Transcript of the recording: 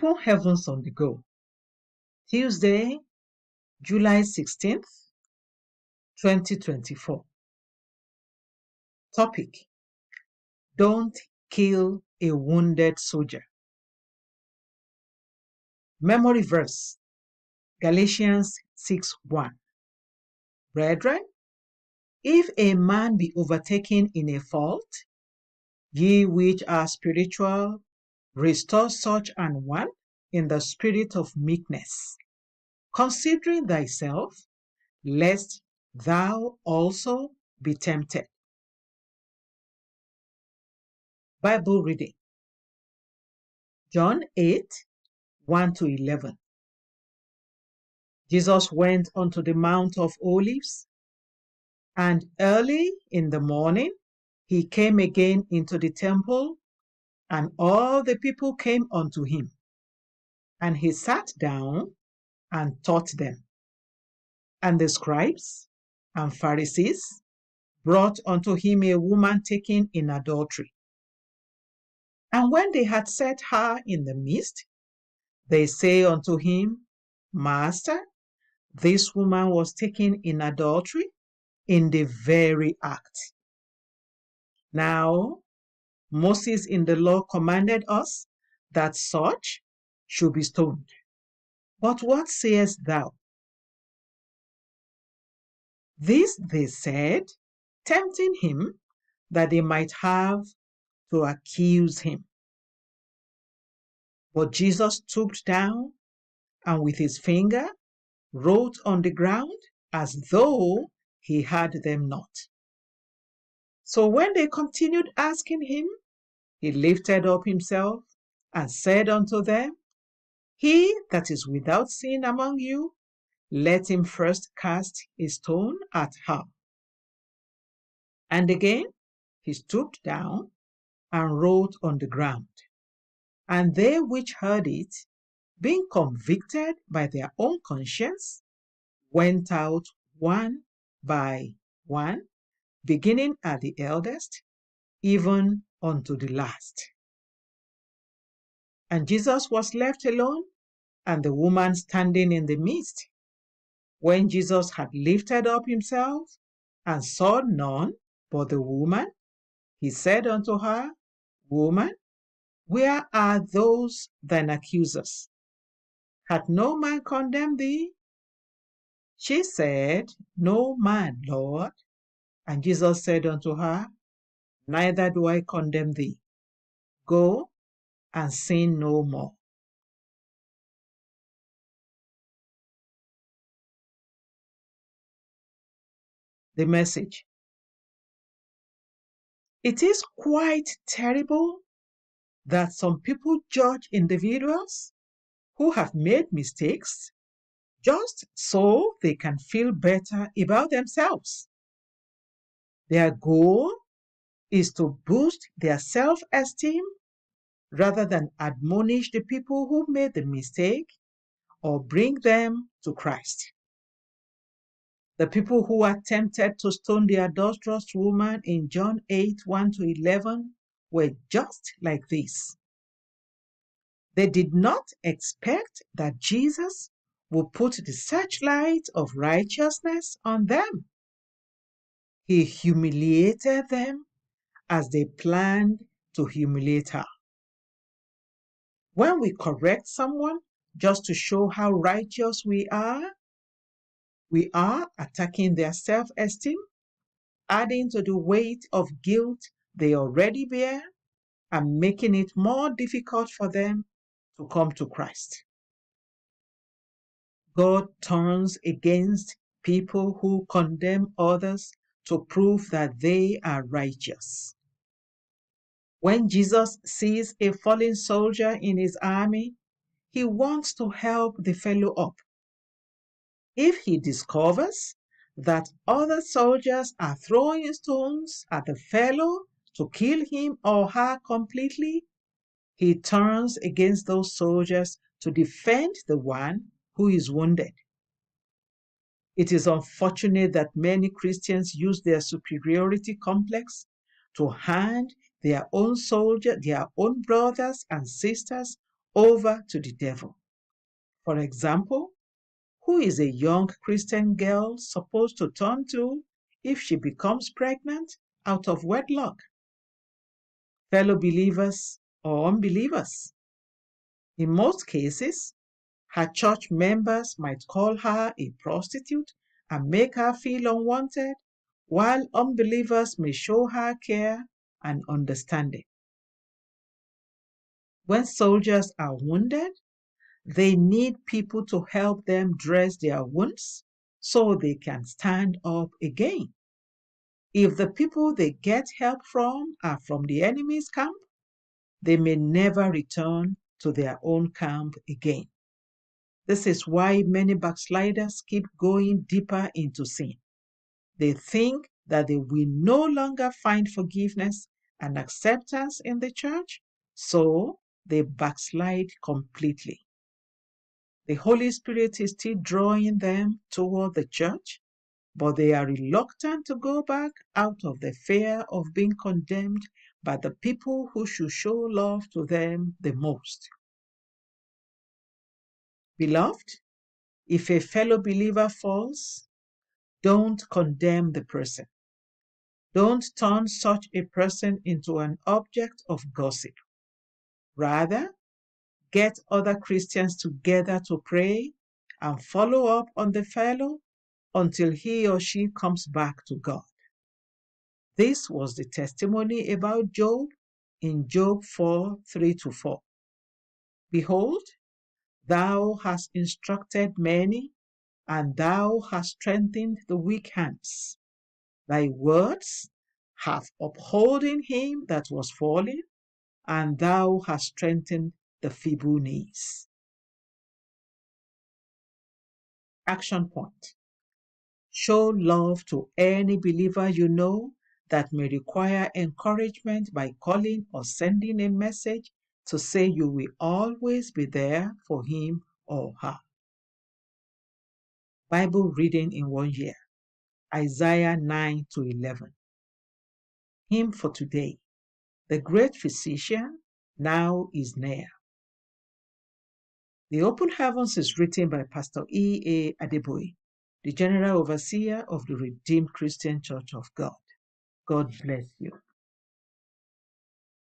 Open Heavens on the Go. Tuesday, July 16th, 2024. Topic: Don't kill a wounded soldier. Memory verse: Galatians 6:1. Brethren, if a man be overtaken in a fault, ye which are spiritual, restore such an one in the spirit of meekness, considering thyself, lest thou also be tempted. Bible reading: John 8:1-11. Jesus went unto the Mount of Olives, and early in the morning he came again into the temple, and all the people came unto him. And he sat down and taught them. And the scribes and Pharisees brought unto him a woman taken in adultery. And when they had set her in the midst, they say unto him, Master, this woman was taken in adultery in the very act. Now, Moses in the law commanded us that such should be stoned. But what sayest thou? This they said, tempting him, that they might have to accuse him. But Jesus stooped down, and with his finger wrote on the ground, as though he had them not. So when they continued asking him, he lifted up himself and said unto them, He that is without sin among you, let him first cast a stone at her. And again he stooped down and wrote on the ground. And they which heard it, being convicted by their own conscience, went out one by one, beginning at the eldest, even unto the last. And Jesus was left alone, and the woman standing in the midst. When Jesus had lifted up himself, and saw none but the woman, he said unto her, Woman, where are those thine accusers? Hath no man condemned thee? She said, No man, Lord. And Jesus said unto her, Neither do I condemn thee. Go and sin no more. The message: It is quite terrible that some people judge individuals who have made mistakes just so they can feel better about themselves. Their goal is to boost their self-esteem rather than admonish the people who made the mistake or bring them to Christ. The people who were tempted to stone the adulterous woman in John 8:1-11 were just like this. They did not expect that Jesus would put the searchlight of righteousness on them. He humiliated them as they planned to humiliate her. When we correct someone just to show how righteous we are attacking their self-esteem, adding to the weight of guilt they already bear, and making it more difficult for them to come to Christ. God turns against people who condemn others to prove that they are righteous. When Jesus sees a fallen soldier in his army, he wants to help the fellow up. If he discovers that other soldiers are throwing stones at the fellow to kill him or her completely, he turns against those soldiers to defend the one who is wounded. It is unfortunate that many Christians use their superiority complex to hand their own brothers and sisters over to the devil. For example, who is a young Christian girl supposed to turn to if she becomes pregnant out of wedlock? Fellow believers or unbelievers? In most cases, her church members might call her a prostitute and make her feel unwanted, while unbelievers may show her care and understanding. When soldiers are wounded, they need people to help them dress their wounds so they can stand up again. If the people they get help from are from the enemy's camp, they may never return to their own camp again. This is why many backsliders keep going deeper into sin. They think that they will no longer find forgiveness and acceptance in the church, so they backslide completely. The Holy Spirit is still drawing them toward the church, but they are reluctant to go back out of the fear of being condemned by the people who should show love to them the most. Beloved, if a fellow believer falls, don't condemn the person. Don't turn such a person into an object of gossip. Rather, get other Christians together to pray and follow up on the fellow until he or she comes back to God. This was the testimony about Job in Job 4:3-4. Behold, thou hast instructed many, and thou hast strengthened the weak hands. Thy words have upholden him that was fallen, and thou hast strengthened the feeble knees. Action point. Show love to any believer you know that may require encouragement by calling or sending a message to say you will always be there for him or her. Bible reading in 1 year. Isaiah 9-11. Hymn for today. The great physician now is near. The Open Heavens is written by Pastor E. A. Adeboye, the General Overseer of the Redeemed Christian Church of God. God bless you.